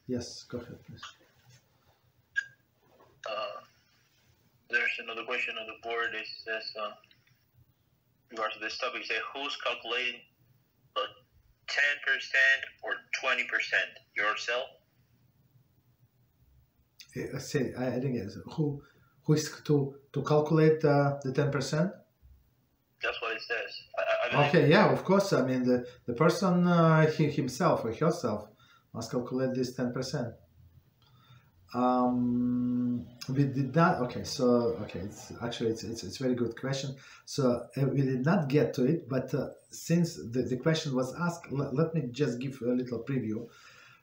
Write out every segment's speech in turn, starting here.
Yes, go ahead, please. There's another question on the board. It says, in regards to this topic, it says, who's calculating 10% or 20%? Yourself? I think it's who is to calculate the 10%? That's what it says. Okay, yeah, of course. I mean, the person himself or herself must calculate this 10%. We did not. Okay, so it's actually it's very good question. So we did not get to it, but since the question was asked, let me just give a little preview.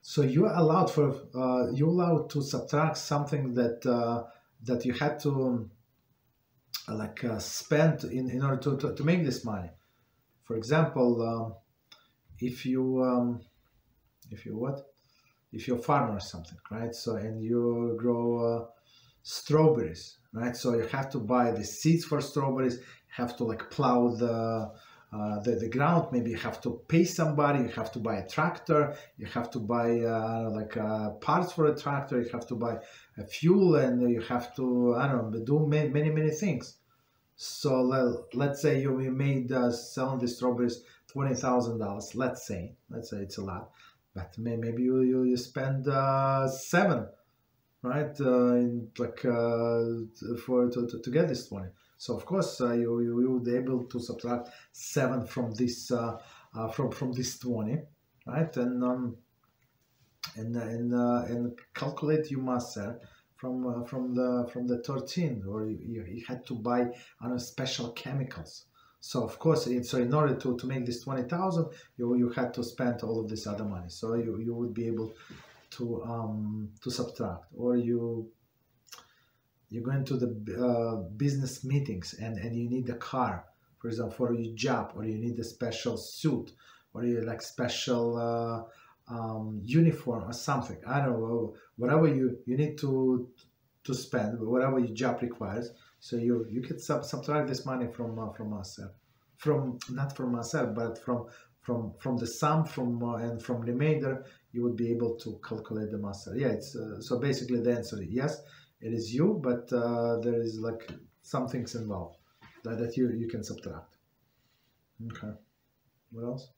So you're allowed to subtract something that you had to spend in order to make this money. For example, if you're a farmer or something, right? So and you grow strawberries, right? So you have to buy the seeds for strawberries. You have to plow the ground. Maybe you have to pay somebody. You have to buy a tractor. You have to buy parts for a tractor. You have to buy fuel, and you have to do many things. So let's say you made selling the strawberries $20,000. Let's say it's a lot, but maybe you spend 7, right? To get this 20. So of course you would be able to subtract 7 from this from this 20, right? And calculate your Maaser from the 13, or you had to buy special chemicals. So of course, in order to make this 20,000, you had to spend all of this other money. So you would be able to subtract, or you're going to the business meetings and you need a car, for example, for your job, or you need a special suit, or you special uniform or something. I don't know, whatever you need to spend, whatever your job requires. So you can subtract this money from Maaser, not from Maaser, but from the sum and from remainder. You would be able to calculate the Maaser. Yeah, it's so basically the answer is yes, it is you, but there is some things involved that you can subtract. Okay, what else?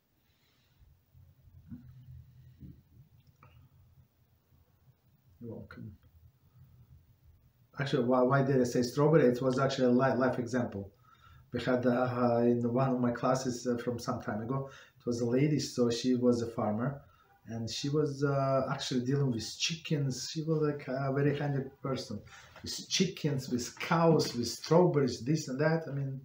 You're welcome. Actually, why did I say strawberry? It was actually a life example. We had in one of my classes from some time ago, it was a lady, so she was a farmer, and she was actually dealing with chickens. She was a very handy person, with chickens, with cows, with strawberries, this and that. I mean,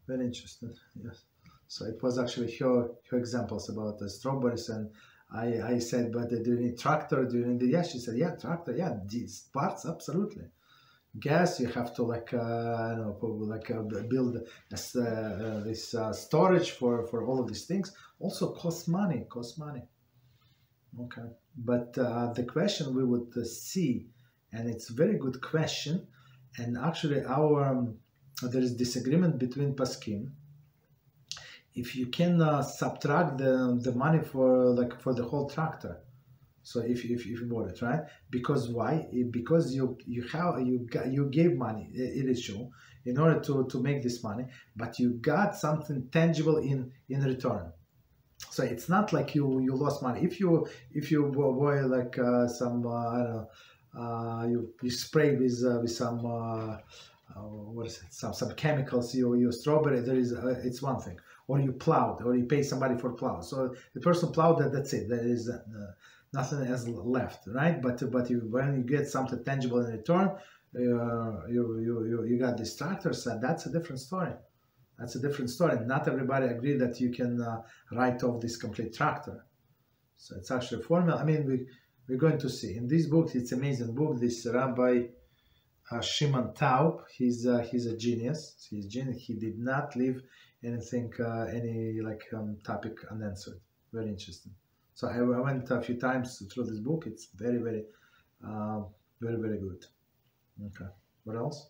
very interesting, yes. So it was actually her examples about the strawberries, and I said, but do you need tractor? Do you need the... Yeah, she said, yeah, tractor, yeah, these parts, absolutely. Gas, you have to build this storage for all of these things. Also costs money. Okay, but the question we would see, and it's a very good question, and actually there is disagreement between Paskim. If you can subtract the money for the whole tractor, so if you bought it, right? Because why? Because you gave money, it is true, in order to make this money, but you got something tangible in return. So it's not like you lost money. If you buy some I don't know, you spray with some what is it? Some chemicals. You strawberry. There is it's one thing. Or you plowed, or you pay somebody for plow. So the person plowed, that's it. There is nothing else left, right? But when you get something tangible in return, you got this tractor. So that's a different story. That's a different story. Not everybody agree that you can write off this complete tractor. So it's actually a formula. I mean, we're going to see in this book. It's an amazing book. This Rabbi Shimon Taub. He's a genius. He's genius. He did not leave anything, any topic unanswered. Very interesting. So I went a few times through this book. It's very, very, very, very good. Okay. What else?